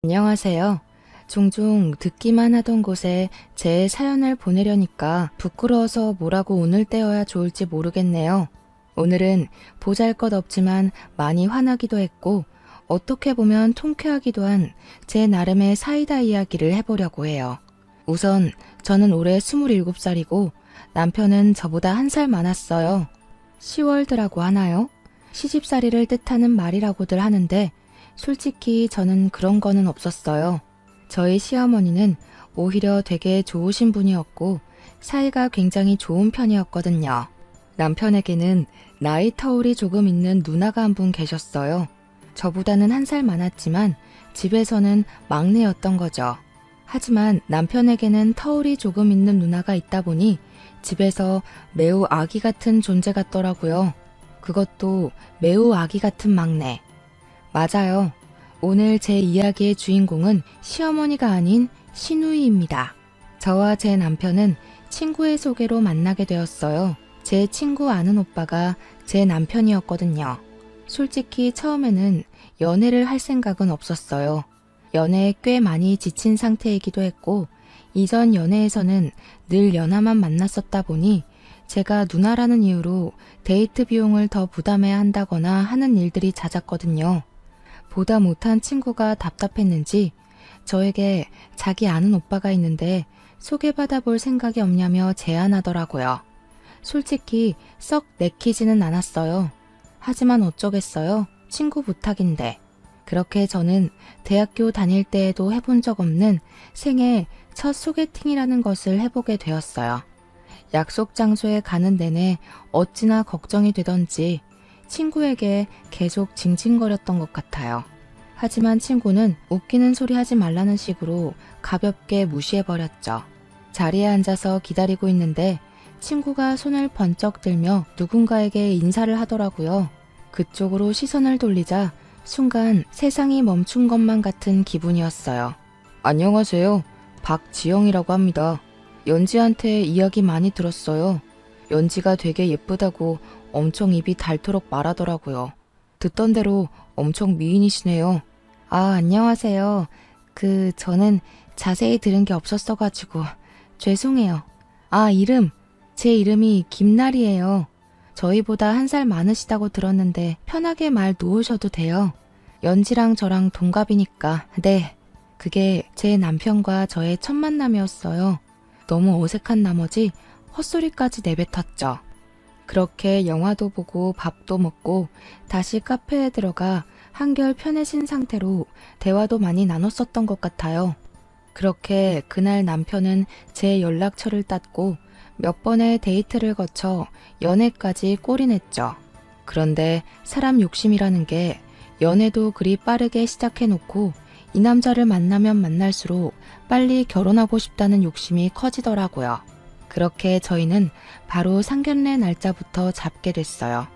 안녕하세요. 종종 듣기만 하던 곳에 제 사연을 보내려니까 부끄러워서 뭐라고 오늘 떼어야 좋을지 모르겠네요. 오늘은 보잘것없지만 많이 화나기도 했고 어떻게 보면 통쾌하기도 한 제 나름의 사이다 이야기를 해보려고 해요. 우선 저는 올해 27살이고 남편은 저보다 1살 많았어요. 시월드라고 하나요? 시집살이를 뜻하는 말이라고들 하는데 솔직히 저는 그런 거는 없었어요. 저희 시어머니는 오히려 되게 좋으신 분이었고 사이가 굉장히 좋은 편이었거든요. 남편에게는 나이 터울이 조금 있는 누나가 한 분 계셨어요. 저보다는 1살 많았지만 집에서는 막내였던 거죠. 하지만 남편에게는 터울이 조금 있는 누나가 있다 보니 집에서 매우 아기 같은 존재 같더라고요. 그것도 매우 아기 같은 막내. 맞아요. 오늘 제 이야기의 주인공은 시어머니가 아닌 시누이입니다. 저와 제 남편은 친구의 소개로 만나게 되었어요. 제 친구 아는 오빠가 제 남편이었거든요. 솔직히 처음에는 연애를 할 생각은 없었어요. 연애에 꽤 많이 지친 상태이기도 했고 이전 연애에서는 늘 연하만 만났었다 보니 제가 누나라는 이유로 데이트 비용을 더 부담해야 한다거나 하는 일들이 잦았거든요. 보다 못한 친구가 답답했는지 저에게 자기 아는 오빠가 있는데 소개받아 볼 생각이 없냐며 제안하더라고요. 솔직히 썩 내키지는 않았어요. 하지만 어쩌겠어요. 친구 부탁인데. 그렇게 저는 대학교 다닐 때에도 해본 적 없는 생애 첫 소개팅이라는 것을 해보게 되었어요. 약속 장소에 가는 내내 어찌나 걱정이 되던지 친구에게 계속 징징거렸던 것 같아요. 하지만 친구는 웃기는 소리 하지 말라는 식으로 가볍게 무시해버렸죠. 자리에 앉아서 기다리고 있는데 친구가 손을 번쩍 들며 누군가에게 인사를 하더라고요. 그쪽으로 시선을 돌리자 순간 세상이 멈춘 것만 같은 기분이었어요. 안녕하세요. 박지영이라고 합니다. 연지한테 이야기 많이 들었어요. 연지가 되게 예쁘다고 엄청 입이 닳도록 말하더라고요. 듣던 대로 엄청 미인이시네요. 아, 안녕하세요. 저는 자세히 들은 게 없었어가지고 죄송해요. 아, 제 이름이 김나리예요. 저희보다 1살 많으시다고 들었는데 편하게 말 놓으셔도 돼요. 연지랑 저랑 동갑이니까. 네, 그게 제 남편과 저의 첫 만남이었어요. 너무 어색한 나머지 헛소리까지 내뱉었죠. 그렇게 영화도 보고 밥도 먹고 다시 카페에 들어가 한결 편해진 상태로 대화도 많이 나눴었던 것 같아요. 그렇게 그날 남편은 제 연락처를 땄고 몇 번의 데이트를 거쳐 연애까지 골인했죠. 그런데 사람 욕심이라는 게 연애도 그리 빠르게 시작해놓고 이 남자를 만나면 만날수록 빨리 결혼하고 싶다는 욕심이 커지더라고요. 그렇게 저희는 바로 상견례 날짜부터 잡게 됐어요.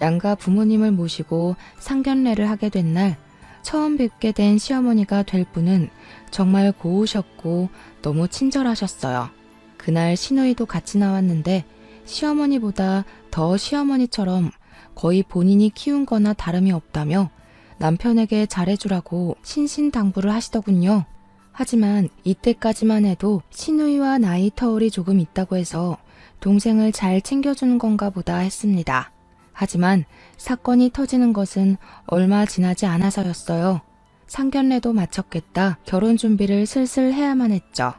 양가 부모님을 모시고 상견례를 하게 된 날 처음 뵙게 된 시어머니가 될 분은 정말 고우셨고 너무 친절하셨어요. 그날 시누이도 같이 나왔는데 시어머니보다 더 시어머니처럼 거의 본인이 키운 거나 다름이 없다며 남편에게 잘해주라고 신신당부를 하시더군요. 하지만 이때까지만 해도 시누이와 나이 터울이 조금 있다고 해서 동생을 잘 챙겨주는 건가 보다 했습니다. 하지만 사건이 터지는 것은 얼마 지나지 않아서였어요. 상견례도 마쳤겠다 결혼 준비를 슬슬 해야만 했죠.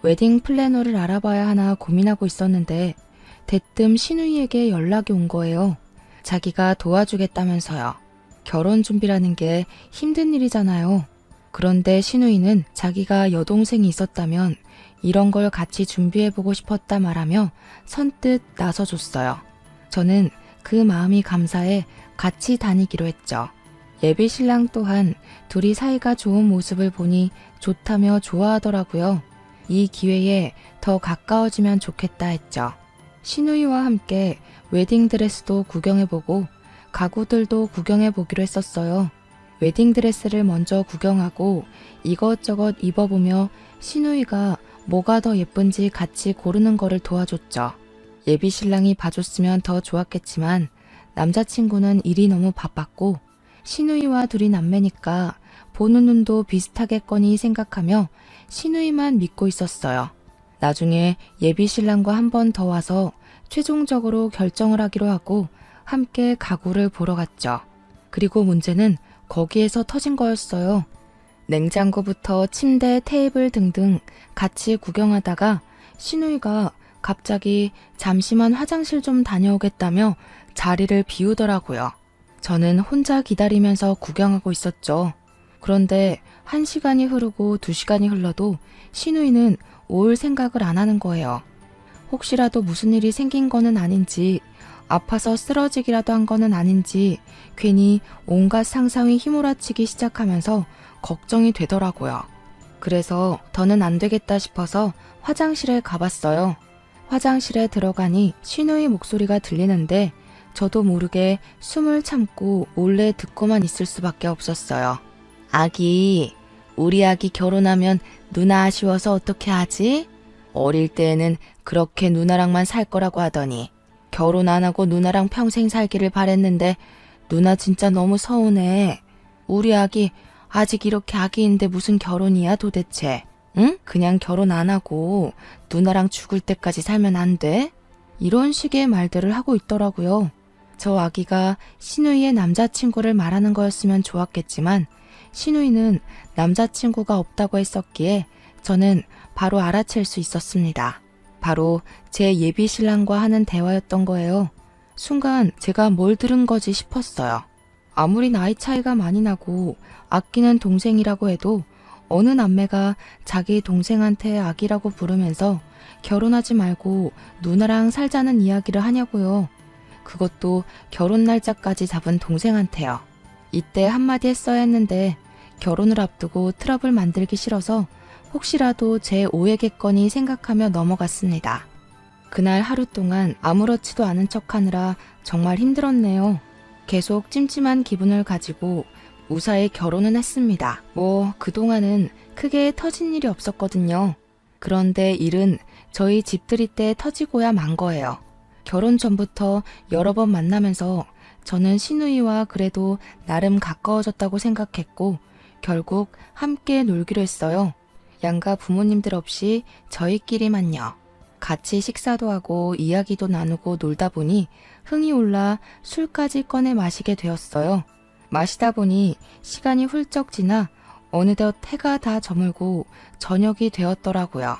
웨딩 플래너를 알아봐야 하나 고민하고 있었는데 대뜸 시누이에게 연락이 온 거예요. 자기가 도와주겠다면서요. 결혼 준비라는 게 힘든 일이잖아요. 그런데 시누이는 자기가 여동생이 있었다면 이런 걸 같이 준비해보고 싶었다 말하며 선뜻 나서줬어요. 저는 그 마음이 감사해 같이 다니기로 했죠. 예비 신랑 또한 둘이 사이가 좋은 모습을 보니 좋다며 좋아하더라고요. 이 기회에 더 가까워지면 좋겠다 했죠. 시누이와 함께 웨딩드레스도 구경해보고 가구들도 구경해보기로 했었어요. 웨딩드레스를 먼저 구경하고 이것저것 입어보며 시누이가 뭐가 더 예쁜지 같이 고르는 거를 도와줬죠. 예비 신랑이 봐줬으면 더 좋았겠지만 남자친구는 일이 너무 바빴고 시누이와 둘이 남매니까 보는 눈도 비슷하겠거니 생각하며 시누이만 믿고 있었어요. 나중에 예비 신랑과 한 번 더 와서 최종적으로 결정을 하기로 하고 함께 가구를 보러 갔죠. 그리고 문제는 거기에서 터진 거였어요. 냉장고부터 침대, 테이블 등등 같이 구경하다가 시누이가 갑자기 잠시만 화장실 좀 다녀오겠다며 자리를 비우더라고요. 저는 혼자 기다리면서 구경하고 있었죠. 그런데 1시간이 흐르고 2시간이 흘러도 시누이는 올 생각을 안 하는 거예요. 혹시라도 무슨 일이 생긴 거는 아닌지, 아파서 쓰러지기라도 한 거는 아닌지 괜히 온갖 상상이 휘몰아치기 시작하면서 걱정이 되더라고요. 그래서 더는 안 되겠다 싶어서 화장실에 가봤어요. 화장실에 들어가니 시누이 목소리가 들리는데 저도 모르게 숨을 참고 몰래 듣고만 있을 수밖에 없었어요. 아기, 우리 아기 결혼하면 누나 아쉬워서 어떻게 하지? 어릴 때에는 그렇게 누나랑만 살 거라고 하더니 결혼 안 하고 누나랑 평생 살기를 바랬는데 누나 진짜 너무 서운해. 우리 아기 아직 이렇게 아기인데 무슨 결혼이야 도대체? 응? 그냥 결혼 안 하고 누나랑 죽을 때까지 살면 안 돼? 이런 식의 말들을 하고 있더라고요. 저 아기가 시누이의 남자친구를 말하는 거였으면 좋았겠지만 시누이는 남자친구가 없다고 했었기에 저는 바로 알아챌 수 있었습니다. 바로 제 예비 신랑과 하는 대화였던 거예요. 순간 제가 뭘 들은 거지 싶었어요. 아무리 나이 차이가 많이 나고 아끼는 동생이라고 해도 어느 남매가 자기 동생한테 아기라고 부르면서 결혼하지 말고 누나랑 살자는 이야기를 하냐고요. 그것도 결혼 날짜까지 잡은 동생한테요. 이때 한마디 했어야 했는데 결혼을 앞두고 트러블 만들기 싫어서 혹시라도 제 오해겠거니 생각하며 넘어갔습니다. 그날 하루 동안 아무렇지도 않은 척하느라 정말 힘들었네요. 계속 찜찜한 기분을 가지고 무사히 결혼은 했습니다. 그동안은 크게 터진 일이 없었거든요. 그런데 일은 저희 집들이 때 터지고야 만 거예요. 결혼 전부터 여러 번 만나면서 저는 시누이와 그래도 나름 가까워졌다고 생각했고 결국 함께 놀기로 했어요. 양가 부모님들 없이 저희끼리만요. 같이 식사도 하고 이야기도 나누고 놀다 보니 흥이 올라 술까지 꺼내 마시게 되었어요. 마시다 보니 시간이 훌쩍 지나 어느덧 해가 다 저물고 저녁이 되었더라고요.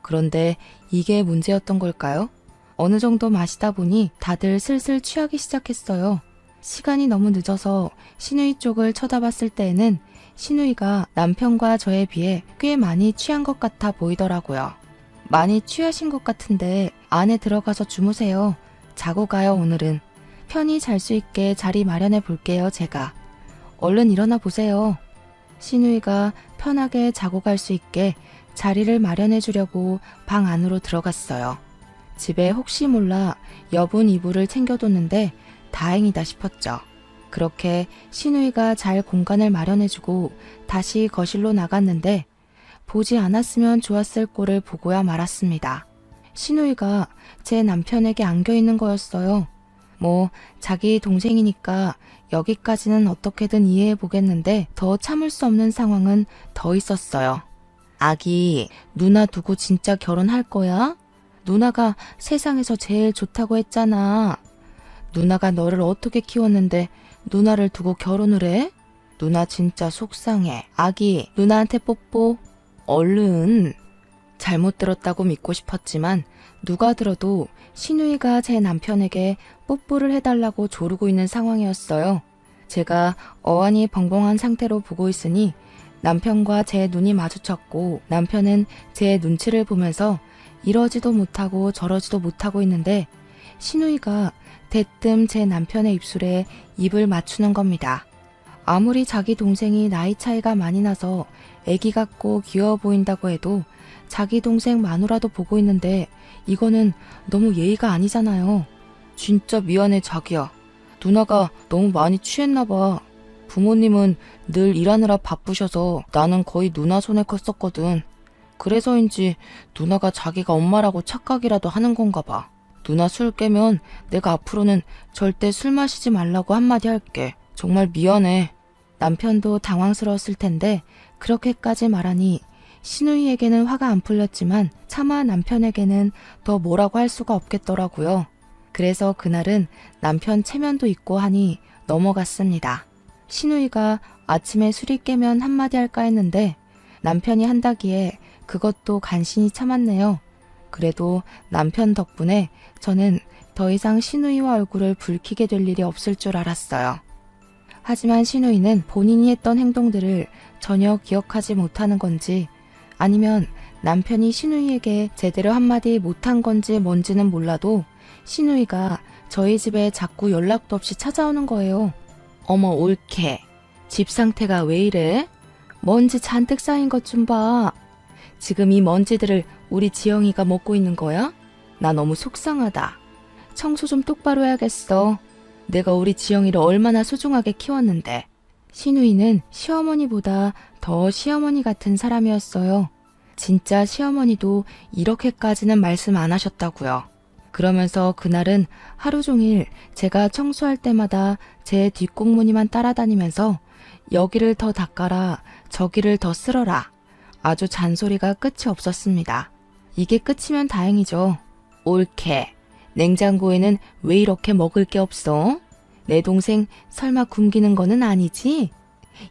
그런데 이게 문제였던 걸까요? 어느 정도 마시다 보니 다들 슬슬 취하기 시작했어요. 시간이 너무 늦어서 시누이 쪽을 쳐다봤을 때에는 시누이가 남편과 저에 비해 꽤 많이 취한 것 같아 보이더라고요. 많이 취하신 것 같은데 안에 들어가서 주무세요. 자고 가요 오늘은. 편히 잘 수 있게 자리 마련해 볼게요 제가. 얼른 일어나 보세요. 시누이가 편하게 자고 갈 수 있게 자리를 마련해 주려고 방 안으로 들어갔어요. 집에 혹시 몰라 여분 이불을 챙겨뒀는데 다행이다 싶었죠. 그렇게 시누이가 잘 공간을 마련해주고 다시 거실로 나갔는데 보지 않았으면 좋았을 꼴을 보고야 말았습니다. 시누이가 제 남편에게 안겨있는 거였어요. 자기 동생이니까 여기까지는 어떻게든 이해해보겠는데 더 참을 수 없는 상황은 더 있었어요. 아기, 누나 두고 진짜 결혼할 거야? 누나가 세상에서 제일 좋다고 했잖아. 누나가 너를 어떻게 키웠는데 누나를 두고 결혼을 해? 누나 진짜 속상해. 아기, 누나한테 뽀뽀. 얼른. 잘못 들었다고 믿고 싶었지만 누가 들어도 시누이가 제 남편에게 뽀뽀를 해달라고 조르고 있는 상황이었어요. 제가 어안이 벙벙한 상태로 보고 있으니 남편과 제 눈이 마주쳤고 남편은 제 눈치를 보면서 이러지도 못하고 저러지도 못하고 있는데 시누이가 대뜸 제 남편의 입술에 입을 맞추는 겁니다. 아무리 자기 동생이 나이 차이가 많이 나서 애기 같고 귀여워 보인다고 해도 자기 동생 마누라도 보고 있는데 이거는 너무 예의가 아니잖아요. 진짜 미안해 자기야. 누나가 너무 많이 취했나 봐. 부모님은 늘 일하느라 바쁘셔서 나는 거의 누나 손에 컸었거든. 그래서인지 누나가 자기가 엄마라고 착각이라도 하는 건가 봐. 누나 술 깨면 내가 앞으로는 절대 술 마시지 말라고 한마디 할게. 정말 미안해. 남편도 당황스러웠을 텐데 그렇게까지 말하니 신우이에게는 화가 안 풀렸지만 차마 남편에게는 더 뭐라고 할 수가 없겠더라고요. 그래서 그날은 남편 체면도 있고 하니 넘어갔습니다. 신우이가 아침에 술이 깨면 한마디 할까 했는데 남편이 한다기에 그것도 간신히 참았네요. 그래도 남편 덕분에 저는 더 이상 신우이와 얼굴을 붉히게 될 일이 없을 줄 알았어요. 하지만 신우이는 본인이 했던 행동들을 전혀 기억하지 못하는 건지 아니면 남편이 신우이에게 제대로 한마디 못한 건지 뭔지는 몰라도 신우이가 저희 집에 자꾸 연락도 없이 찾아오는 거예요. 어머 옳게. 집 상태가 왜 이래? 먼지 잔뜩 쌓인 것 좀 봐. 지금 이 먼지들을 우리 지영이가 먹고 있는 거야? 나 너무 속상하다. 청소 좀 똑바로 해야겠어. 내가 우리 지영이를 얼마나 소중하게 키웠는데. 신우이는 시어머니보다 더 시어머니 같은 사람이었어요. 진짜 시어머니도 이렇게까지는 말씀 안 하셨다고요. 그러면서 그날은 하루 종일 제가 청소할 때마다 제 뒷공무니만 따라다니면서 여기를 더 닦아라, 저기를 더 쓸어라. 아주 잔소리가 끝이 없었습니다. 이게 끝이면 다행이죠. 옳게. 냉장고에는 왜 이렇게 먹을 게 없어? 내 동생 설마 굶기는 거는 아니지?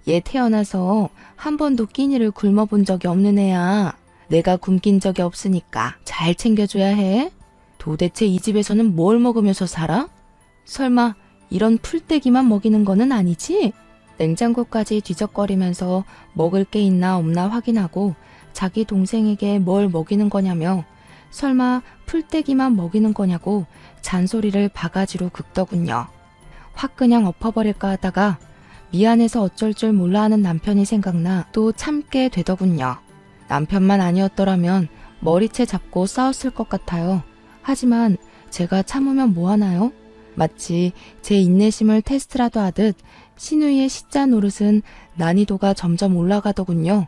얘 태어나서 한 번도 끼니를 굶어본 적이 없는 애야. 내가 굶긴 적이 없으니까 잘 챙겨줘야 해. 도대체 이 집에서는 뭘 먹으면서 살아? 설마 이런 풀떼기만 먹이는 거는 아니지? 냉장고까지 뒤적거리면서 먹을 게 있나 없나 확인하고 자기 동생에게 뭘 먹이는 거냐며 설마 풀떼기만 먹이는 거냐고 잔소리를 바가지로 긁더군요. 확 그냥 엎어버릴까 하다가 미안해서 어쩔 줄 몰라 하는 남편이 생각나 또 참게 되더군요. 남편만 아니었더라면 머리채 잡고 싸웠을 것 같아요. 하지만 제가 참으면 뭐하나요? 마치 제 인내심을 테스트라도 하듯 신우이의 시자 노릇은 난이도가 점점 올라가더군요.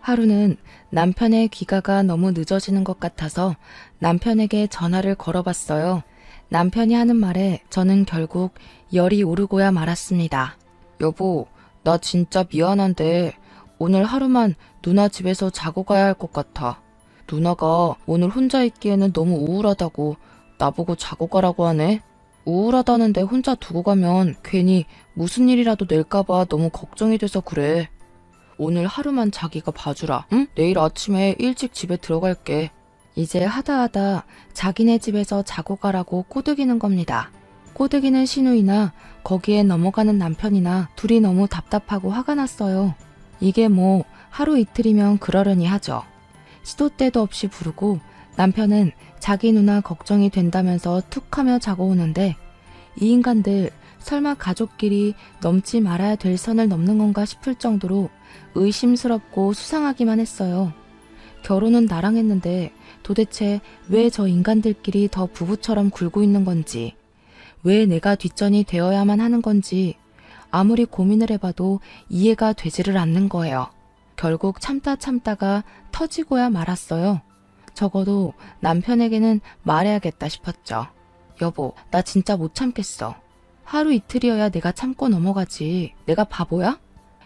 하루는 남편의 귀가가 너무 늦어지는 것 같아서 남편에게 전화를 걸어봤어요. 남편이 하는 말에 저는 결국 열이 오르고야 말았습니다. 여보, 나 진짜 미안한데 오늘 하루만 누나 집에서 자고 가야 할 것 같아. 누나가 오늘 혼자 있기에는 너무 우울하다고 나보고 자고 가라고 하네. 우울하다는데 혼자 두고 가면 괜히 무슨 일이라도 낼까봐 너무 걱정이 돼서 그래. 오늘 하루만 자기가 봐주라. 응? 내일 아침에 일찍 집에 들어갈게. 이제 하다하다 자기네 집에서 자고 가라고 꼬드기는 겁니다. 꼬드기는 신우이나 거기에 넘어가는 남편이나 둘이 너무 답답하고 화가 났어요. 이게 뭐 하루 이틀이면 그러려니 하죠. 시도 때도 없이 부르고 남편은 자기 누나 걱정이 된다면서 툭하며 자고 오는데 이 인간들 설마 가족끼리 넘지 말아야 될 선을 넘는 건가 싶을 정도로 의심스럽고 수상하기만 했어요. 결혼은 나랑 했는데 도대체 왜 저 인간들끼리 더 부부처럼 굴고 있는 건지, 왜 내가 뒷전이 되어야만 하는 건지 아무리 고민을 해봐도 이해가 되지를 않는 거예요. 결국 참다가 터지고야 말았어요. 적어도 남편에게는 말해야겠다 싶었죠. 여보, 나 진짜 못 참겠어. 하루 이틀이어야 내가 참고 넘어가지. 내가 바보야?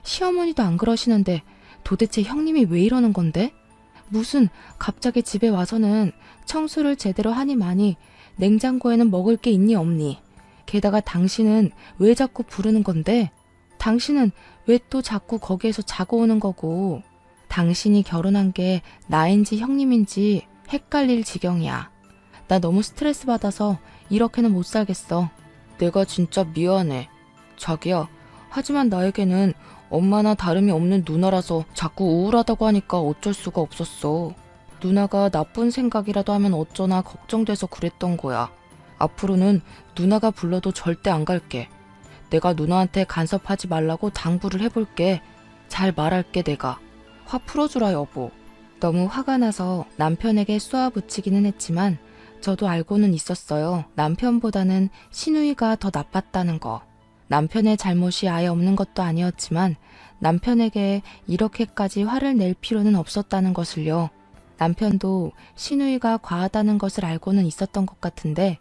시어머니도 안 그러시는데 도대체 형님이 왜 이러는 건데? 무슨 갑자기 집에 와서는 청소를 제대로 하니 마니 냉장고에는 먹을 게 있니 없니? 게다가 당신은 왜 자꾸 부르는 건데? 당신은 왜 또 자꾸 거기에서 자고 오는 거고? 당신이 결혼한 게 나인지 형님인지 헷갈릴 지경이야. 나 너무 스트레스 받아서 이렇게는 못 살겠어. 내가 진짜 미안해. 자기야, 하지만 나에게는 엄마나 다름이 없는 누나라서 자꾸 우울하다고 하니까 어쩔 수가 없었어. 누나가 나쁜 생각이라도 하면 어쩌나 걱정돼서 그랬던 거야. 앞으로는 누나가 불러도 절대 안 갈게. 내가 누나한테 간섭하지 말라고 당부를 해볼게. 잘 말할게 내가. 화 풀어주라 여보. 너무 화가 나서 남편에게 쏘아붙이기는 했지만 저도 알고는 있었어요. 남편보다는 신우이가 더 나빴다는 거. 남편의 잘못이 아예 없는 것도 아니었지만 남편에게 이렇게까지 화를 낼 필요는 없었다는 것을요. 남편도 신우이가 과하다는 것을 알고는 있었던 것 같은데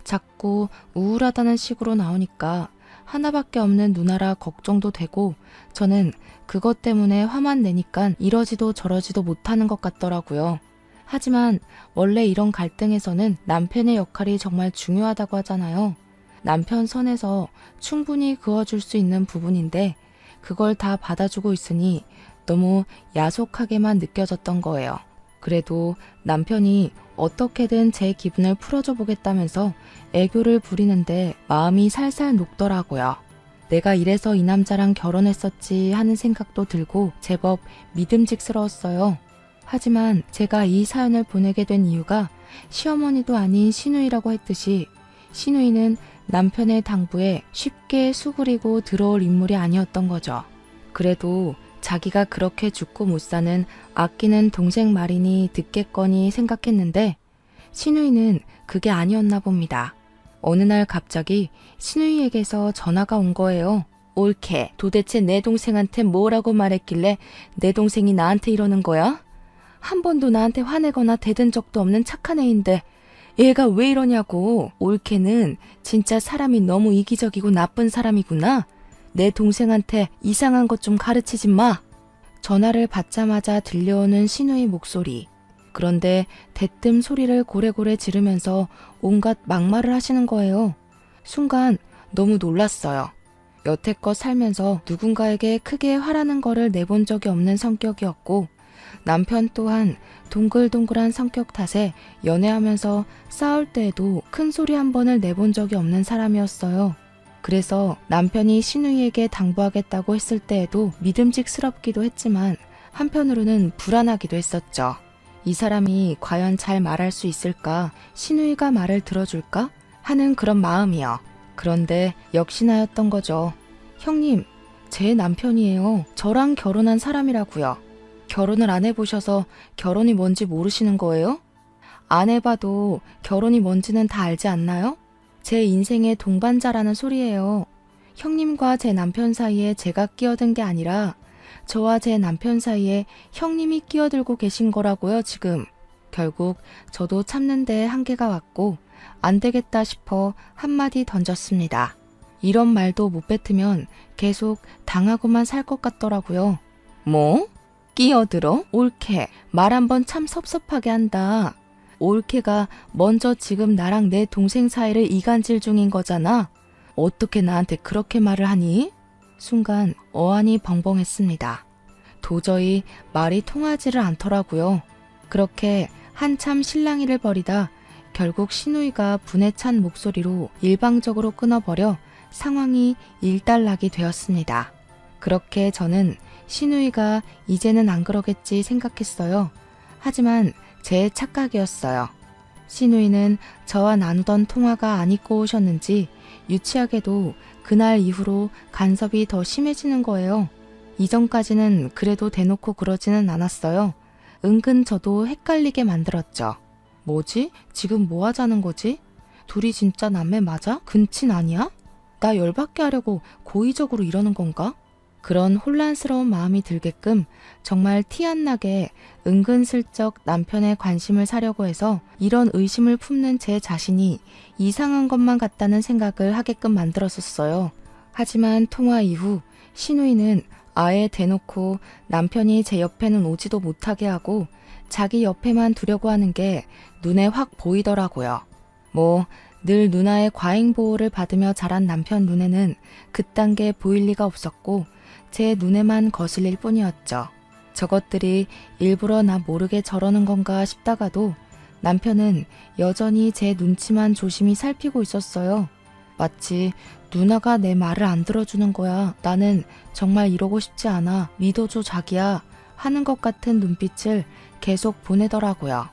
자꾸 우울하다는 식으로 나오니까 하나밖에 없는 누나라 걱정도 되고 저는 그것 때문에 화만 내니까 이러지도 저러지도 못하는 것 같더라고요. 하지만 원래 이런 갈등에서는 남편의 역할이 정말 중요하다고 하잖아요. 남편 선에서 충분히 그어줄 수 있는 부분인데 그걸 다 받아주고 있으니 너무 야속하게만 느껴졌던 거예요. 그래도 남편이 어떻게든 제 기분을 풀어줘 보겠다면서 애교를 부리는데 마음이 살살 녹더라고요. 내가 이래서 이 남자랑 결혼했었지 하는 생각도 들고 제법 믿음직스러웠어요. 하지만 제가 이 사연을 보내게 된 이유가 시어머니도 아닌 시누이라고 했듯이 시누이는 남편의 당부에 쉽게 수그리고 들어올 인물이 아니었던 거죠. 그래도 자기가 그렇게 죽고 못 사는 아끼는 동생 말이니 듣겠거니 생각했는데 시누이는 그게 아니었나 봅니다. 어느 날 갑자기 시누이에게서 전화가 온 거예요. 옳게 도대체 내 동생한테 뭐라고 말했길래 내 동생이 나한테 이러는 거야? 한 번도 나한테 화내거나 대든 적도 없는 착한 애인데 얘가 왜 이러냐고. 옳게는 진짜 사람이 너무 이기적이고 나쁜 사람이구나. 내 동생한테 이상한 것 좀 가르치지 마. 전화를 받자마자 들려오는 시누이 목소리. 그런데 대뜸 소리를 고래고래 지르면서 온갖 막말을 하시는 거예요. 순간 너무 놀랐어요. 여태껏 살면서 누군가에게 크게 화라는 거를 내본 적이 없는 성격이었고 남편 또한 동글동글한 성격 탓에 연애하면서 싸울 때에도 큰 소리 한 번을 내본 적이 없는 사람이었어요. 그래서 남편이 시누이에게 당부하겠다고 했을 때에도 믿음직스럽기도 했지만 한편으로는 불안하기도 했었죠. 이 사람이 과연 잘 말할 수 있을까? 시누이가 말을 들어줄까? 하는 그런 마음이요. 그런데 역시나였던 거죠. 형님, 제 남편이에요. 저랑 결혼한 사람이라고요. 결혼을 안 해보셔서 결혼이 뭔지 모르시는 거예요? 안 해봐도 결혼이 뭔지는 다 알지 않나요? 제 인생의 동반자라는 소리예요. 형님과 제 남편 사이에 제가 끼어든 게 아니라 저와 제 남편 사이에 형님이 끼어들고 계신 거라고요, 지금. 결국 저도 참는데 한계가 왔고 안 되겠다 싶어 한마디 던졌습니다. 이런 말도 못 뱉으면 계속 당하고만 살 것 같더라고요. 뭐? 끼어들어? 옳게. 말 한번 참 섭섭하게 한다. 옳게가 먼저 지금 나랑 내 동생 사이를 이간질 중인 거잖아. 어떻게 나한테 그렇게 말을 하니? 순간 어안이 벙벙했습니다. 도저히 말이 통하지를 않더라고요. 그렇게 한참 실랑이를 벌이다 결국 시누이가 분에 찬 목소리로 일방적으로 끊어버려 상황이 일단락이 되었습니다. 그렇게 저는 시누이가 이제는 안 그러겠지 생각했어요. 하지만 제 착각이었어요. 시누이는 저와 나누던 통화가 안 잊고 오셨는지 유치하게도 그날 이후로 간섭이 더 심해지는 거예요. 이전까지는 그래도 대놓고 그러지는 않았어요. 은근 저도 헷갈리게 만들었죠. 뭐지? 지금 뭐 하자는 거지? 둘이 진짜 남매 맞아? 근친 아니야? 나 열받게 하려고 고의적으로 이러는 건가? 그런 혼란스러운 마음이 들게끔 정말 티 안 나게 은근슬쩍 남편의 관심을 사려고 해서 이런 의심을 품는 제 자신이 이상한 것만 같다는 생각을 하게끔 만들었었어요. 하지만 통화 이후 시누이는 아예 대놓고 남편이 제 옆에는 오지도 못하게 하고 자기 옆에만 두려고 하는 게 눈에 확 보이더라고요. 늘 누나의 과잉 보호를 받으며 자란 남편 눈에는 그딴 게 보일 리가 없었고 제 눈에만 거슬릴 뿐이었죠. 저것들이 일부러 나 모르게 저러는 건가 싶다가도 남편은 여전히 제 눈치만 조심히 살피고 있었어요. 마치 누나가 내 말을 안 들어주는 거야. 나는 정말 이러고 싶지 않아. 믿어줘 자기야. 하는 것 같은 눈빛을 계속 보내더라고요.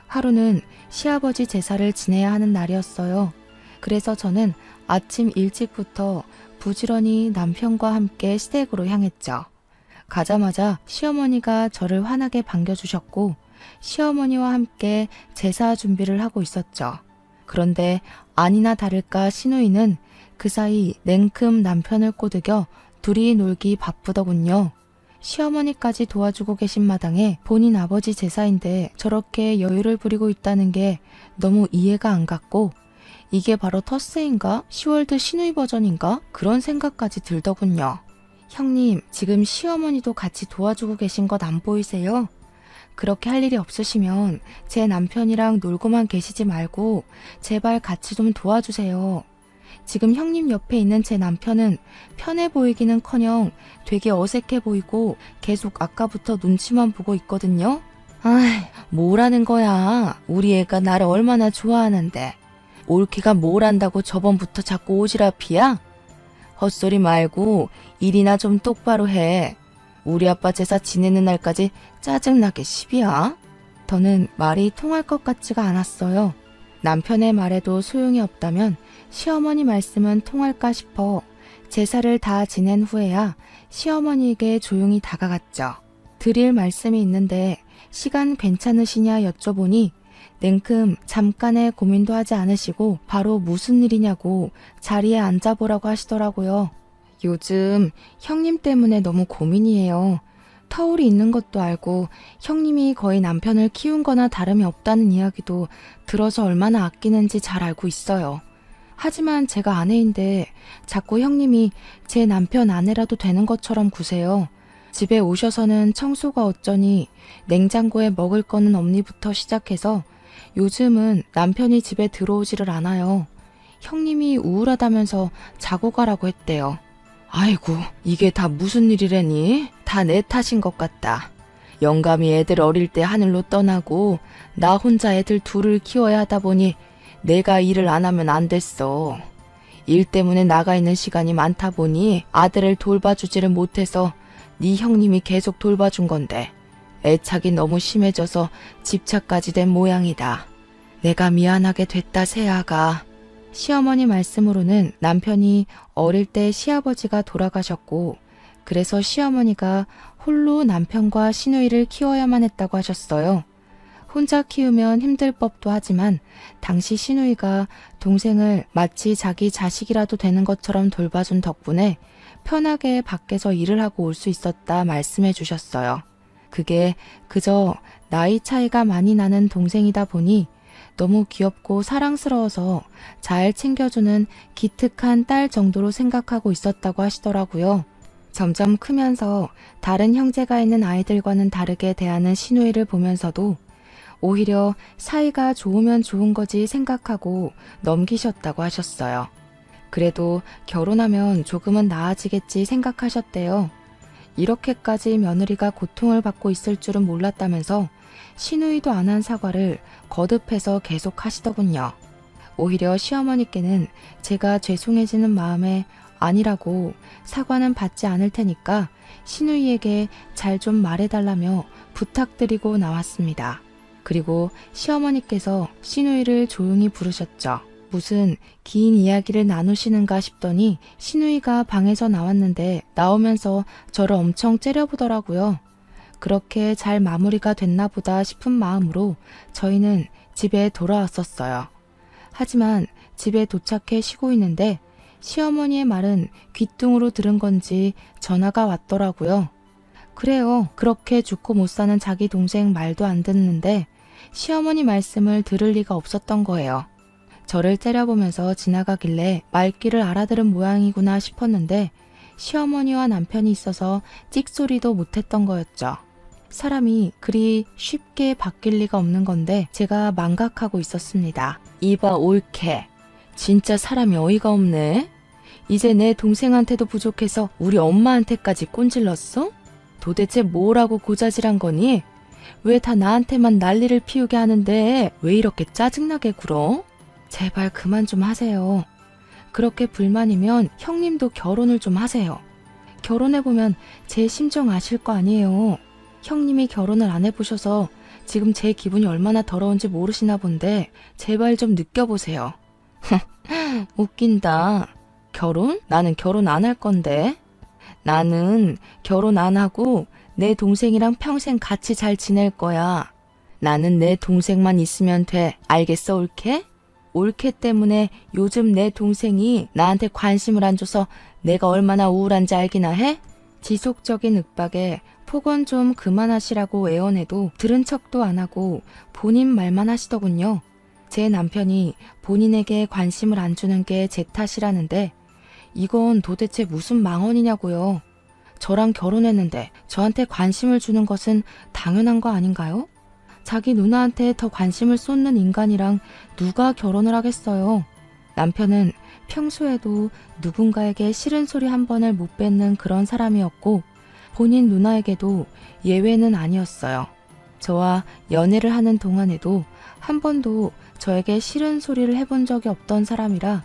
하루는 시아버지 제사를 지내야 하는 날이었어요. 그래서 저는 아침 일찍부터 부지런히 남편과 함께 시댁으로 향했죠. 가자마자 시어머니가 저를 환하게 반겨주셨고 시어머니와 함께 제사 준비를 하고 있었죠. 그런데 아니나 다를까 시누이는 그 사이 냉큼 남편을 꼬드겨 둘이 놀기 바쁘더군요. 시어머니까지 도와주고 계신 마당에 본인 아버지 제사인데 저렇게 여유를 부리고 있다는 게 너무 이해가 안 갔고 이게 바로 터스인가? 시월드 시누이 버전인가? 그런 생각까지 들더군요. 형님, 지금 시어머니도 같이 도와주고 계신 것 안 보이세요? 그렇게 할 일이 없으시면 제 남편이랑 놀고만 계시지 말고 제발 같이 좀 도와주세요. 지금 형님 옆에 있는 제 남편은 편해 보이기는커녕 되게 어색해 보이고 계속 아까부터 눈치만 보고 있거든요. 아이, 뭐라는 거야. 우리 애가 나를 얼마나 좋아하는데. 올케가 뭘 안다고 저번부터 자꾸 오지랖이야? 헛소리 말고 일이나 좀 똑바로 해. 우리 아빠 제사 지내는 날까지 짜증나게 시비야. 더는 말이 통할 것 같지가 않았어요. 남편의 말에도 소용이 없다면 시어머니 말씀은 통할까 싶어 제사를 다 지낸 후에야 시어머니에게 조용히 다가갔죠. 드릴 말씀이 있는데 시간 괜찮으시냐 여쭤보니 냉큼 잠깐의 고민도 하지 않으시고 바로 무슨 일이냐고 자리에 앉아보라고 하시더라고요. 요즘 형님 때문에 너무 고민이에요. 터울이 있는 것도 알고 형님이 거의 남편을 키운 거나 다름이 없다는 이야기도 들어서 얼마나 아끼는지 잘 알고 있어요. 하지만 제가 아내인데 자꾸 형님이 제 남편 아내라도 되는 것처럼 구세요. 집에 오셔서는 청소가 어쩌니 냉장고에 먹을 거는 없니부터 시작해서 요즘은 남편이 집에 들어오지를 않아요. 형님이 우울하다면서 자고 가라고 했대요. 아이고, 이게 다 무슨 일이래니? 다 내 탓인 것 같다. 영감이 애들 어릴 때 하늘로 떠나고 나 혼자 애들 둘을 키워야 하다 보니 내가 일을 안 하면 안 됐어. 일 때문에 나가 있는 시간이 많다 보니 아들을 돌봐주지를 못해서 네 형님이 계속 돌봐준 건데 애착이 너무 심해져서 집착까지 된 모양이다. 내가 미안하게 됐다, 새아가. 시어머니 말씀으로는 남편이 어릴 때 시아버지가 돌아가셨고 그래서 시어머니가 홀로 남편과 시누이를 키워야만 했다고 하셨어요. 혼자 키우면 힘들 법도 하지만 당시 시누이가 동생을 마치 자기 자식이라도 되는 것처럼 돌봐준 덕분에 편하게 밖에서 일을 하고 올 수 있었다 말씀해 주셨어요. 그게 그저 나이 차이가 많이 나는 동생이다 보니 너무 귀엽고 사랑스러워서 잘 챙겨주는 기특한 딸 정도로 생각하고 있었다고 하시더라고요. 점점 크면서 다른 형제가 있는 아이들과는 다르게 대하는 시누이를 보면서도 오히려 사이가 좋으면 좋은 거지 생각하고 넘기셨다고 하셨어요. 그래도 결혼하면 조금은 나아지겠지 생각하셨대요. 이렇게까지 며느리가 고통을 받고 있을 줄은 몰랐다면서 시누이도 안 한 사과를 거듭해서 계속 하시더군요. 오히려 시어머니께는 제가 죄송해지는 마음에 아니라고 사과는 받지 않을 테니까 시누이에게 잘 좀 말해달라며 부탁드리고 나왔습니다. 그리고 시어머니께서 시누이를 조용히 부르셨죠. 무슨 긴 이야기를 나누시는가 싶더니 시누이가 방에서 나왔는데 나오면서 저를 엄청 째려보더라고요. 그렇게 잘 마무리가 됐나 보다 싶은 마음으로 저희는 집에 돌아왔었어요. 하지만 집에 도착해 쉬고 있는데 시어머니의 말은 귓등으로 들은 건지 전화가 왔더라고요. 그래요. 그렇게 죽고 못 사는 자기 동생 말도 안 듣는데 시어머니 말씀을 들을 리가 없었던 거예요. 저를 째려보면서 지나가길래 말귀를 알아들은 모양이구나 싶었는데 시어머니와 남편이 있어서 찍소리도 못했던 거였죠. 사람이 그리 쉽게 바뀔 리가 없는 건데 제가 망각하고 있었습니다. 이봐 올케, 진짜 사람이 어이가 없네. 이제 내 동생한테도 부족해서 우리 엄마한테까지 꼰질렀어? 도대체 뭐라고 고자질한 거니? 왜 다 나한테만 난리를 피우게 하는데 왜 이렇게 짜증나게 굴어? 제발 그만 좀 하세요. 그렇게 불만이면 형님도 결혼을 좀 하세요. 결혼해보면 제 심정 아실 거 아니에요. 형님이 결혼을 안 해보셔서 지금 제 기분이 얼마나 더러운지 모르시나 본데 제발 좀 느껴보세요. 웃긴다. 결혼? 나는 결혼 안 할 건데. 나는 결혼 안 하고 내 동생이랑 평생 같이 잘 지낼 거야. 나는 내 동생만 있으면 돼. 알겠어, 올케? 올케 때문에 요즘 내 동생이 나한테 관심을 안 줘서 내가 얼마나 우울한지 알기나 해? 지속적인 윽박에 폭언 좀 그만하시라고 애원해도 들은 척도 안 하고 본인 말만 하시더군요. 제 남편이 본인에게 관심을 안 주는 게 제 탓이라는데 이건 도대체 무슨 망언이냐고요. 저랑 결혼했는데 저한테 관심을 주는 것은 당연한 거 아닌가요? 자기 누나한테 더 관심을 쏟는 인간이랑 누가 결혼을 하겠어요. 남편은 평소에도 누군가에게 싫은 소리 한 번을 못 뱉는 그런 사람이었고 본인 누나에게도 예외는 아니었어요. 저와 연애를 하는 동안에도 한 번도 저에게 싫은 소리를 해본 적이 없던 사람이라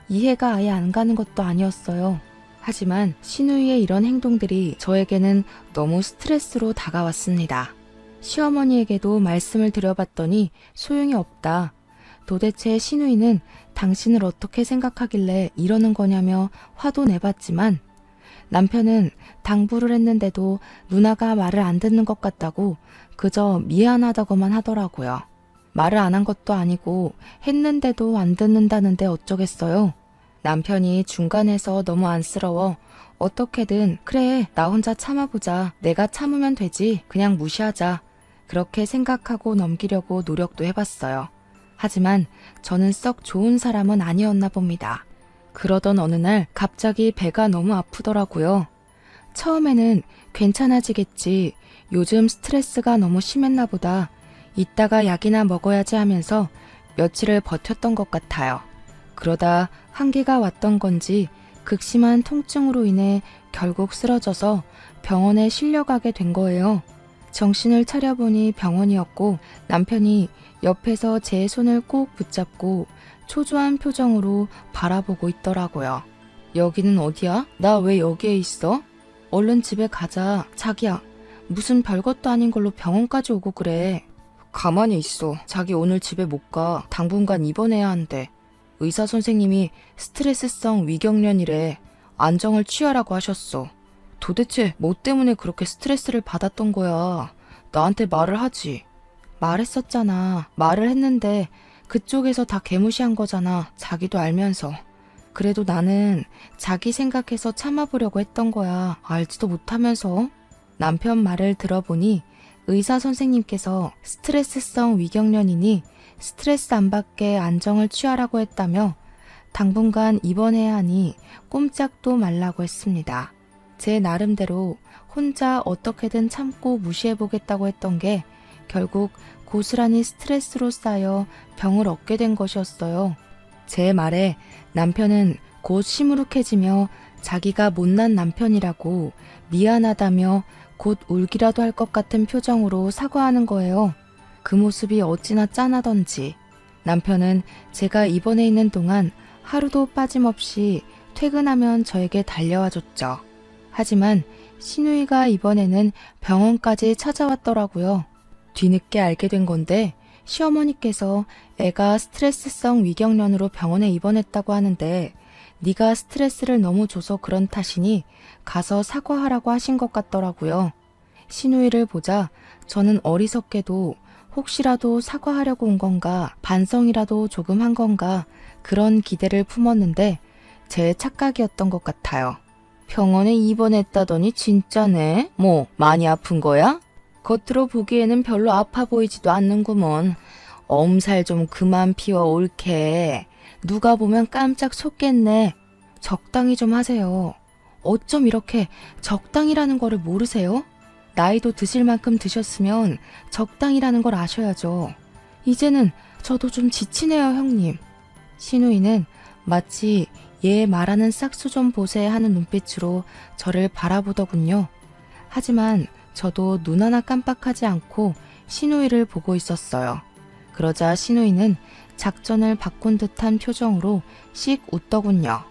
이해가 아예 안 가는 것도 아니었어요. 하지만 신우이의 이런 행동들이 저에게는 너무 스트레스로 다가왔습니다. 시어머니에게도 말씀을 드려봤더니 소용이 없다. 도대체 신우이는 당신을 어떻게 생각하길래 이러는 거냐며 화도 내봤지만 남편은 당부를 했는데도 누나가 말을 안 듣는 것 같다고 그저 미안하다고만 하더라고요. 말을 안 한 것도 아니고 했는데도 안 듣는다는데 어쩌겠어요. 남편이 중간에서 너무 안쓰러워 어떻게든 그래 나 혼자 참아보자 내가 참으면 되지 그냥 무시하자 그렇게 생각하고 넘기려고 노력도 해봤어요. 하지만 저는 썩 좋은 사람은 아니었나 봅니다. 그러던 어느 날 갑자기 배가 너무 아프더라고요. 처음에는 괜찮아지겠지 요즘 스트레스가 너무 심했나 보다 이따가 약이나 먹어야지 하면서 며칠을 버텼던 것 같아요. 그러다 한계가 왔던 건지 극심한 통증으로 인해 결국 쓰러져서 병원에 실려가게 된 거예요. 정신을 차려보니 병원이었고 남편이 옆에서 제 손을 꼭 붙잡고 초조한 표정으로 바라보고 있더라고요. 여기는 어디야? 나 왜 여기에 있어? 얼른 집에 가자. 자기야, 무슨 별것도 아닌 걸로 병원까지 오고 그래. 가만히 있어. 자기 오늘 집에 못 가. 당분간 입원해야 한대. 의사 선생님이 스트레스성 위경련이래. 안정을 취하라고 하셨어. 도대체 뭐 때문에 그렇게 스트레스를 받았던 거야? 나한테 말을 하지. 말했었잖아. 말을 했는데 그쪽에서 다 개무시한 거잖아. 자기도 알면서. 그래도 나는 자기 생각해서 참아보려고 했던 거야. 알지도 못하면서. 남편 말을 들어보니 의사 선생님께서 스트레스성 위경련이니 스트레스 안 받게 안정을 취하라고 했다며 당분간 입원해야 하니 꼼짝도 말라고 했습니다. 제 나름대로 혼자 어떻게든 참고 무시해보겠다고 했던 게 결국 고스란히 스트레스로 쌓여 병을 얻게 된 것이었어요. 제 말에 남편은 곧 시무룩해지며 자기가 못난 남편이라고 미안하다며 곧 울기라도 할 것 같은 표정으로 사과하는 거예요. 그 모습이 어찌나 짠하던지 남편은 제가 입원해 있는 동안 하루도 빠짐없이 퇴근하면 저에게 달려와 줬죠. 하지만 신우이가 이번에는 병원까지 찾아왔더라고요. 뒤늦게 알게 된 건데 시어머니께서 애가 스트레스성 위경련으로 병원에 입원했다고 하는데 네가 스트레스를 너무 줘서 그런 탓이니 가서 사과하라고 하신 것 같더라고요. 신우이를 보자 저는 어리석게도 혹시라도 사과하려고 온 건가 반성이라도 조금 한 건가 그런 기대를 품었는데 제 착각이었던 것 같아요. 병원에 입원했다더니 진짜네? 뭐 많이 아픈 거야? 겉으로 보기에는 별로 아파 보이지도 않는구먼. 엄살 좀 그만 피워 옳게. 누가 보면 깜짝 속겠네. 적당히 좀 하세요. 어쩜 이렇게 적당이라는 거를 모르세요? 나이도 드실 만큼 드셨으면 적당이라는 걸 아셔야죠. 이제는 저도 좀 지치네요, 형님. 신우이는 마치 얘 말하는 싹수 좀 보세 하는 눈빛으로 저를 바라보더군요. 하지만 저도 눈 하나 깜빡하지 않고 신우이를 보고 있었어요. 그러자 신우이는 작전을 바꾼 듯한 표정으로 씩 웃더군요.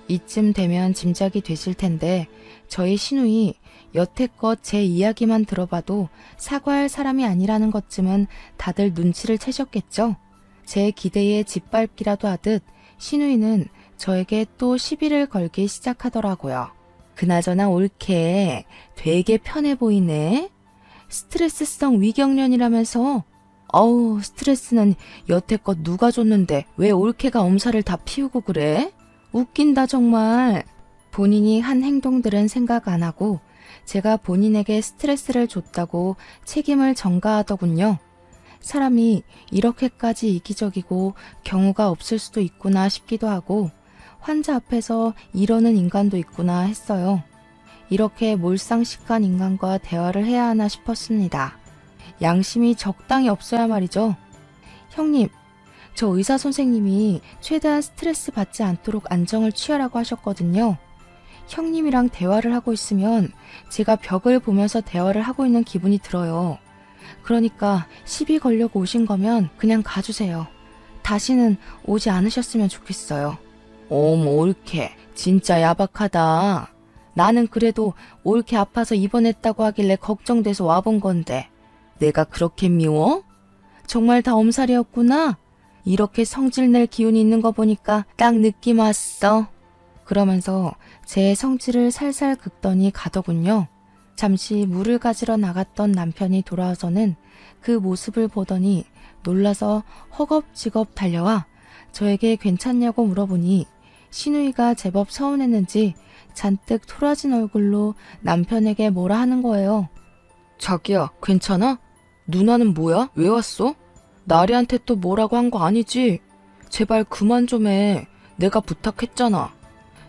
이쯤 되면 짐작이 되실 텐데 저희 신우이 여태껏 제 이야기만 들어봐도 사과할 사람이 아니라는 것쯤은 다들 눈치를 채셨겠죠? 제 기대에 짓밟기라도 하듯 신우이는 저에게 또 시비를 걸기 시작하더라고요. 그나저나 옳게 되게 편해 보이네. 스트레스성 위경련이라면서. 어우, 스트레스는 여태껏 누가 줬는데 왜 옳게가 엄살을 다 피우고 그래? 웃긴다 정말. 본인이 한 행동들은 생각 안 하고 제가 본인에게 스트레스를 줬다고 책임을 전가하더군요. 사람이 이렇게까지 이기적이고 경우가 없을 수도 있구나 싶기도 하고 환자 앞에서 이러는 인간도 있구나 했어요. 이렇게 몰상식한 인간과 대화를 해야 하나 싶었습니다. 양심이 적당히 없어야 말이죠. 형님, 저 의사 선생님이 최대한 스트레스 받지 않도록 안정을 취하라고 하셨거든요. 형님이랑 대화를 하고 있으면 제가 벽을 보면서 대화를 하고 있는 기분이 들어요. 그러니까 시비 걸려고 오신 거면 그냥 가주세요. 다시는 오지 않으셨으면 좋겠어요. 어머, 옳게. 진짜 야박하다. 나는 그래도 옳게 아파서 입원했다고 하길래 걱정돼서 와본 건데 내가 그렇게 미워? 정말 다 엄살이었구나? 이렇게 성질낼 기운이 있는 거 보니까 딱 느낌 왔어. 그러면서 제 성질을 살살 긁더니 가더군요. 잠시 물을 가지러 나갔던 남편이 돌아와서는 그 모습을 보더니 놀라서 허겁지겁 달려와 저에게 괜찮냐고 물어보니 시누이가 제법 서운했는지 잔뜩 토라진 얼굴로 남편에게 뭐라 하는 거예요. 자기야, 괜찮아? 누나는 뭐야? 왜 왔어? 나리한테 또 뭐라고 한 거 아니지? 제발 그만 좀 해. 내가 부탁했잖아.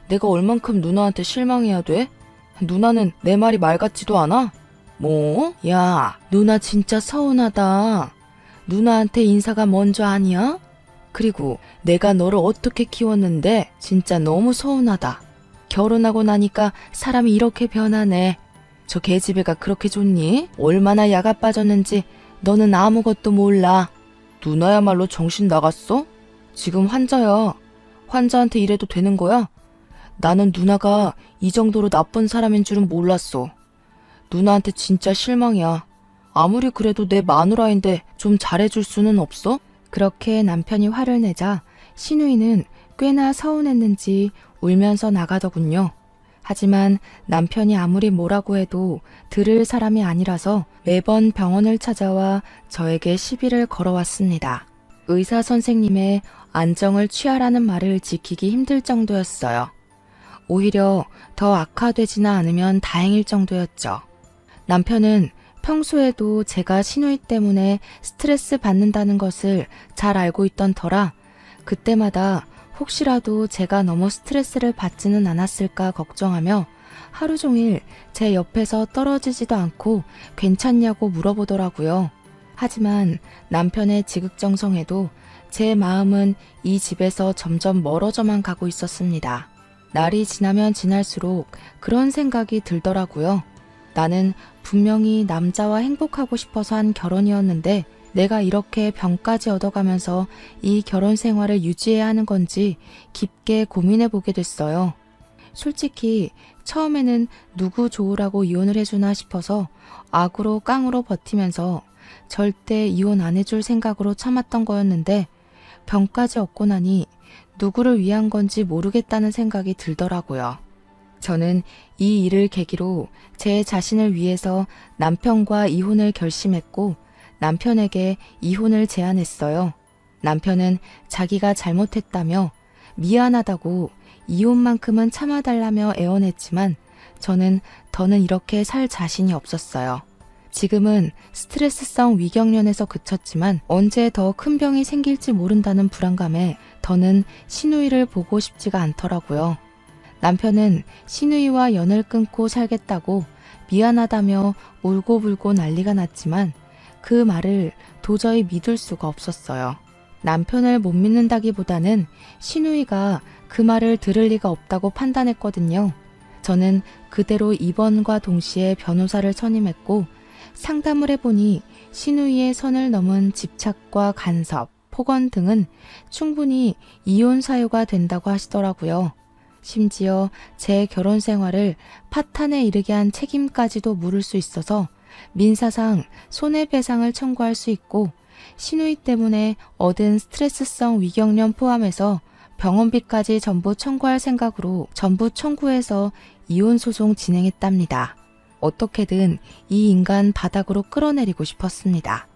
내가 얼만큼 누나한테 실망해야 돼? 누나는 내 말이 말 같지도 않아? 뭐? 야, 누나 진짜 서운하다. 누나한테 인사가 먼저 아니야? 그리고 내가 너를 어떻게 키웠는데 진짜 너무 서운하다. 결혼하고 나니까 사람이 이렇게 변하네. 저 계집애가 그렇게 좋니? 얼마나 야가 빠졌는지 너는 아무것도 몰라. 누나야말로 정신 나갔어? 지금 환자야. 환자한테 이래도 되는 거야? 나는 누나가 이 정도로 나쁜 사람인 줄은 몰랐어. 누나한테 진짜 실망이야. 아무리 그래도 내 마누라인데 좀 잘해줄 수는 없어? 그렇게 남편이 화를 내자 시누이는 꽤나 서운했는지 울면서 나가더군요. 하지만 남편이 아무리 뭐라고 해도 들을 사람이 아니라서 매번 병원을 찾아와 저에게 시비를 걸어왔습니다. 의사 선생님의 안정을 취하라는 말을 지키기 힘들 정도였어요. 오히려 더 악화되지나 않으면 다행일 정도였죠. 남편은 평소에도 제가 시누이 때문에 스트레스 받는다는 것을 잘 알고 있던 터라 그때마다 혹시라도 제가 너무 스트레스를 받지는 않았을까 걱정하며 하루 종일 제 옆에서 떨어지지도 않고 괜찮냐고 물어보더라고요. 하지만 남편의 지극정성에도 제 마음은 이 집에서 점점 멀어져만 가고 있었습니다. 날이 지나면 지날수록 그런 생각이 들더라고요. 나는 분명히 남자와 행복하고 싶어서 한 결혼이었는데 내가 이렇게 병까지 얻어가면서 이 결혼 생활을 유지해야 하는 건지 깊게 고민해 보게 됐어요. 솔직히 처음에는 누구 좋으라고 이혼을 해주나 싶어서 악으로 깡으로 버티면서 절대 이혼 안 해줄 생각으로 참았던 거였는데 병까지 얻고 나니 누구를 위한 건지 모르겠다는 생각이 들더라고요. 저는 이 일을 계기로 제 자신을 위해서 남편과 이혼을 결심했고 남편에게 이혼을 제안했어요. 남편은 자기가 잘못했다며 미안하다고 이혼만큼은 참아달라며 애원했지만 저는 더는 이렇게 살 자신이 없었어요. 지금은 스트레스성 위경련에서 그쳤지만 언제 더 큰 병이 생길지 모른다는 불안감에 더는 시누이를 보고 싶지가 않더라고요. 남편은 시누이와 연을 끊고 살겠다고 미안하다며 울고불고 난리가 났지만 그 말을 도저히 믿을 수가 없었어요. 남편을 못 믿는다기보다는 시누이가 그 말을 들을 리가 없다고 판단했거든요. 저는 그대로 입원과 동시에 변호사를 선임했고 상담을 해보니 시누이의 선을 넘은 집착과 간섭, 폭언 등은 충분히 이혼 사유가 된다고 하시더라고요. 심지어 제 결혼 생활을 파탄에 이르게 한 책임까지도 물을 수 있어서 민사상 손해배상을 청구할 수 있고 시누이 때문에 얻은 스트레스성 위경련 포함해서 병원비까지 전부 청구할 생각으로 전부 청구해서 이혼 소송 진행했답니다. 어떻게든 이 인간 바닥으로 끌어내리고 싶었습니다.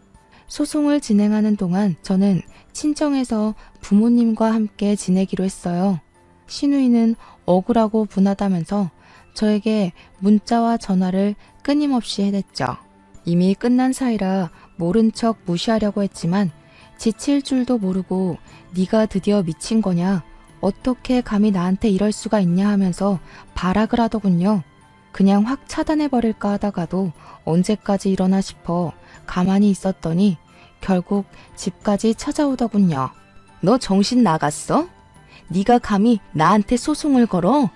소송을 진행하는 동안 저는 친정에서 부모님과 함께 지내기로 했어요. 시누이는 억울하고 분하다면서 저에게 문자와 전화를 끊임없이 해댔죠. 이미 끝난 사이라 모른 척 무시하려고 했지만 지칠 줄도 모르고 네가 드디어 미친 거냐? 어떻게 감히 나한테 이럴 수가 있냐 하면서 발악을 하더군요. 그냥 확 차단해버릴까 하다가도 언제까지 이러나 싶어 가만히 있었더니 결국 집까지 찾아오더군요. 너 정신 나갔어? 네가 감히 나한테 소송을 걸어?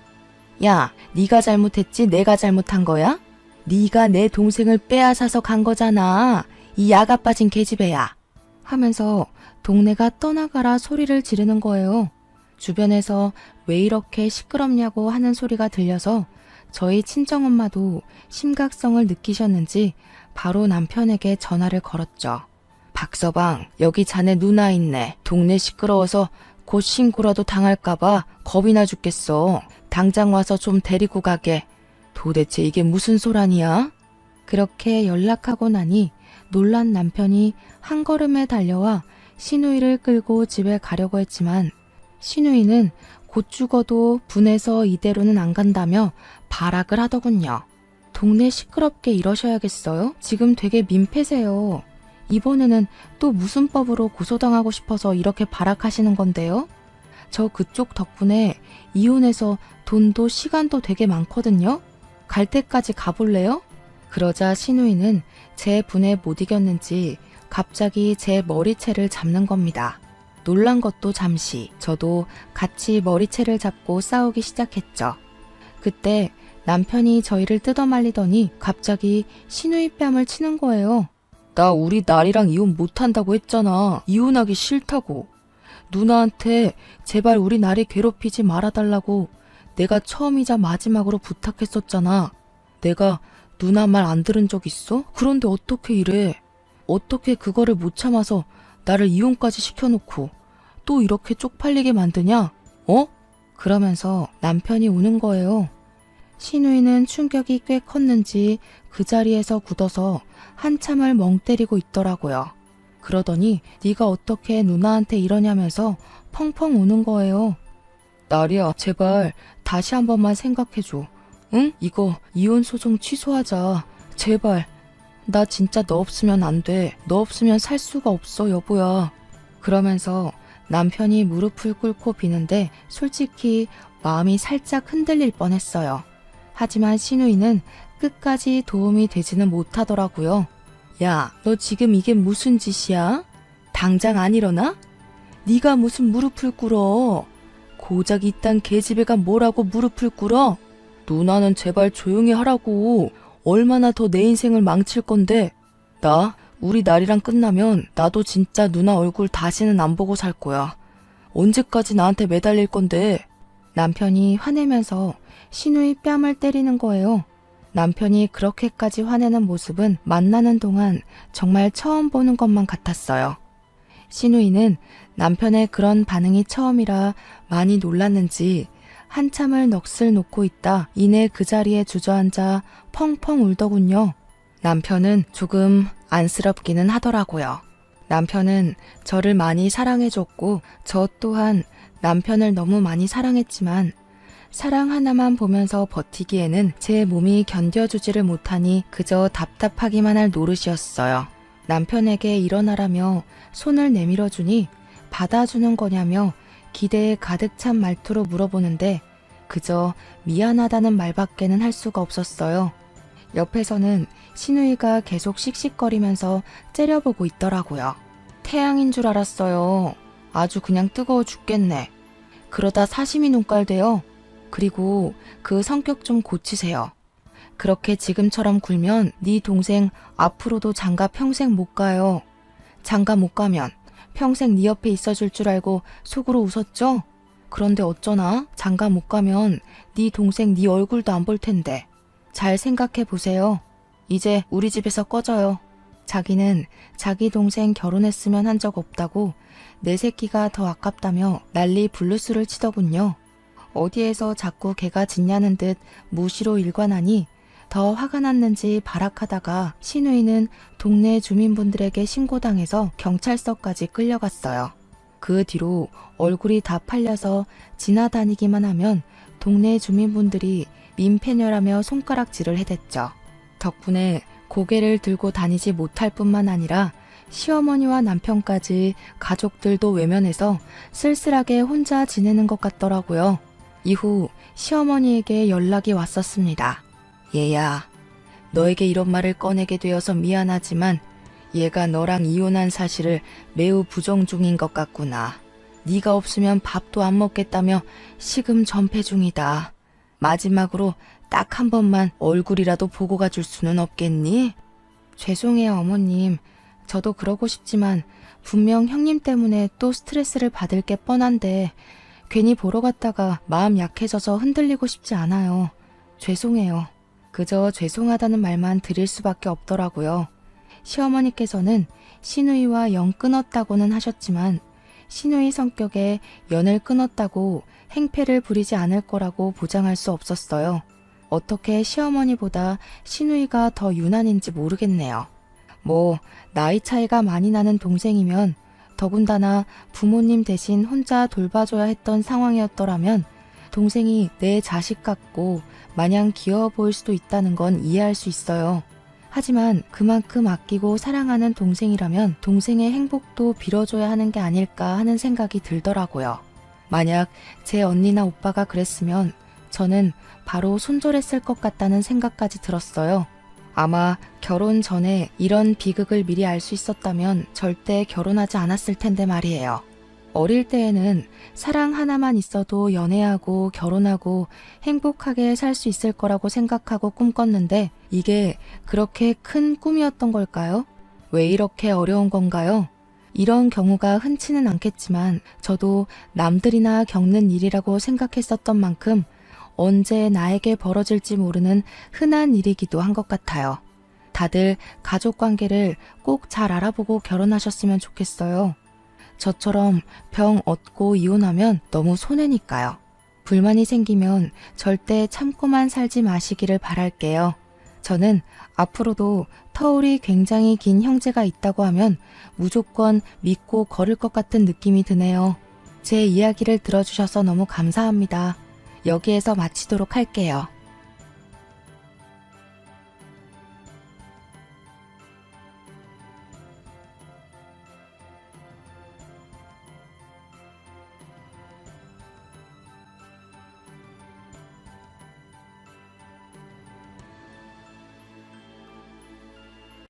야, 네가 잘못했지 내가 잘못한 거야? 네가 내 동생을 빼앗아서 간 거잖아. 이 야가 빠진 계집애야. 하면서 동네가 떠나가라 소리를 지르는 거예요. 주변에서 왜 이렇게 시끄럽냐고 하는 소리가 들려서 저희 친정엄마도 심각성을 느끼셨는지 바로 남편에게 전화를 걸었죠. 박서방, 여기 자네 누나 있네. 동네 시끄러워서 곧 신고라도 당할까봐 겁이 나 죽겠어. 당장 와서 좀 데리고 가게. 도대체 이게 무슨 소란이야? 그렇게 연락하고 나니 놀란 남편이 한 걸음에 달려와 시누이를 끌고 집에 가려고 했지만 시누이는 곧 죽어도 분해서 이대로는 안 간다며 발악을 하더군요. 동네 시끄럽게 이러셔야겠어요? 지금 되게 민폐세요. 이번에는 또 무슨 법으로 고소당하고 싶어서 이렇게 발악하시는 건데요? 저 그쪽 덕분에 이혼해서 돈도 시간도 되게 많거든요? 갈 때까지 가볼래요? 그러자 시누이는 제 분에 못 이겼는지 갑자기 제 머리채를 잡는 겁니다. 놀란 것도 잠시 저도 같이 머리채를 잡고 싸우기 시작했죠. 그때 남편이 저희를 뜯어말리더니 갑자기 시누이 뺨을 치는 거예요. 나 우리 나리랑 이혼 못한다고 했잖아. 이혼하기 싫다고. 누나한테 제발 우리 나리 괴롭히지 말아달라고 내가 처음이자 마지막으로 부탁했었잖아. 내가 누나 말 안 들은 적 있어? 그런데 어떻게 이래? 어떻게 그거를 못 참아서 나를 이혼까지 시켜놓고 또 이렇게 쪽팔리게 만드냐? 어? 그러면서 남편이 우는 거예요. 시누이는 충격이 꽤 컸는지 그 자리에서 굳어서 한참을 멍 때리고 있더라고요. 그러더니 네가 어떻게 누나한테 이러냐면서 펑펑 우는 거예요. 나리야, 제발 다시 한 번만 생각해줘. 응? 이거 이혼 소송 취소하자. 제발. 나 진짜 너 없으면 안 돼. 너 없으면 살 수가 없어, 여보야. 그러면서 남편이 무릎을 꿇고 비는데 솔직히 마음이 살짝 흔들릴 뻔했어요. 하지만 시누이는 끝까지 도움이 되지는 못하더라고요. 야, 너 지금 이게 무슨 짓이야? 당장 안 일어나? 네가 무슨 무릎을 꿇어? 고작 이딴 계집애가 뭐라고 무릎을 꿇어? 누나는 제발 조용히 하라고. 얼마나 더 내 인생을 망칠 건데. 나 우리 날이랑 끝나면 나도 진짜 누나 얼굴 다시는 안 보고 살 거야. 언제까지 나한테 매달릴 건데. 남편이 화내면서 시누이 뺨을 때리는 거예요. 남편이 그렇게까지 화내는 모습은 만나는 동안 정말 처음 보는 것만 같았어요. 시누이는 남편의 그런 반응이 처음이라 많이 놀랐는지 한참을 넋을 놓고 있다 이내 그 자리에 주저앉아 펑펑 울더군요. 남편은 조금 안쓰럽기는 하더라고요. 남편은 저를 많이 사랑해줬고 저 또한 남편을 너무 많이 사랑했지만 사랑 하나만 보면서 버티기에는 제 몸이 견뎌주지를 못하니 그저 답답하기만 할 노릇이었어요. 남편에게 일어나라며 손을 내밀어주니 받아주는 거냐며 기대에 가득 찬 말투로 물어보는데 그저 미안하다는 말밖에는 할 수가 없었어요. 옆에서는 시누이가 계속 씩씩거리면서 째려보고 있더라고요. 태양인 줄 알았어요. 아주 그냥 뜨거워 죽겠네. 그러다 사시미 눈깔돼요. 그리고 그 성격 좀 고치세요. 그렇게 지금처럼 굴면 네 동생 앞으로도 장가 평생 못 가요. 장가 못 가면 평생 네 옆에 있어줄 줄 알고 속으로 웃었죠? 그런데 어쩌나 장가 못 가면 네 동생 네 얼굴도 안 볼 텐데. 잘 생각해 보세요. 이제 우리 집에서 꺼져요. 자기는 자기 동생 결혼했으면 한 적 없다고 내 새끼가 더 아깝다며 난리 블루스를 치더군요. 어디에서 자꾸 개가 짖냐는 듯 무시로 일관하니 더 화가 났는지 발악하다가 시누이는 동네 주민분들에게 신고당해서 경찰서까지 끌려갔어요. 그 뒤로 얼굴이 다 팔려서 지나다니기만 하면 동네 주민분들이 민폐녀라며 손가락질을 해댔죠. 덕분에 고개를 들고 다니지 못할 뿐만 아니라 시어머니와 남편까지 가족들도 외면해서 쓸쓸하게 혼자 지내는 것 같더라고요. 이후 시어머니에게 연락이 왔었습니다. 얘야, 너에게 이런 말을 꺼내게 되어서 미안하지만 얘가 너랑 이혼한 사실을 매우 부정 중인 것 같구나. 네가 없으면 밥도 안 먹겠다며 식음 전폐 중이다. 마지막으로 딱 한 번만 얼굴이라도 보고 가줄 수는 없겠니? 죄송해요, 어머님. 저도 그러고 싶지만 분명 형님 때문에 또 스트레스를 받을 게 뻔한데 괜히 보러 갔다가 마음 약해져서 흔들리고 싶지 않아요. 죄송해요. 그저 죄송하다는 말만 드릴 수밖에 없더라고요. 시어머니께서는 시누이와 영 끊었다고는 하셨지만 시누이 성격에 연을 끊었다고 행패를 부리지 않을 거라고 보장할 수 없었어요. 어떻게 시어머니보다 시누이가 더 유난인지 모르겠네요. 뭐 나이 차이가 많이 나는 동생이면 더군다나 부모님 대신 혼자 돌봐줘야 했던 상황이었더라면 동생이 내 자식 같고 마냥 귀여워 보일 수도 있다는 건 이해할 수 있어요. 하지만 그만큼 아끼고 사랑하는 동생이라면 동생의 행복도 빌어줘야 하는 게 아닐까 하는 생각이 들더라고요. 만약 제 언니나 오빠가 그랬으면 저는 바로 손절했을 것 같다는 생각까지 들었어요. 아마 결혼 전에 이런 비극을 미리 알 수 있었다면 절대 결혼하지 않았을 텐데 말이에요. 어릴 때에는 사랑 하나만 있어도 연애하고 결혼하고 행복하게 살 수 있을 거라고 생각하고 꿈꿨는데 이게 그렇게 큰 꿈이었던 걸까요? 왜 이렇게 어려운 건가요? 이런 경우가 흔치는 않겠지만 저도 남들이나 겪는 일이라고 생각했었던 만큼 언제 나에게 벌어질지 모르는 흔한 일이기도 한 것 같아요. 다들 가족 관계를 꼭 잘 알아보고 결혼하셨으면 좋겠어요. 저처럼 병 얻고 이혼하면 너무 손해니까요. 불만이 생기면 절대 참고만 살지 마시기를 바랄게요. 저는 앞으로도 터울이 굉장히 긴 형제가 있다고 하면 무조건 믿고 걸을 것 같은 느낌이 드네요. 제 이야기를 들어주셔서 너무 감사합니다. 여기에서 마치도록 할게요.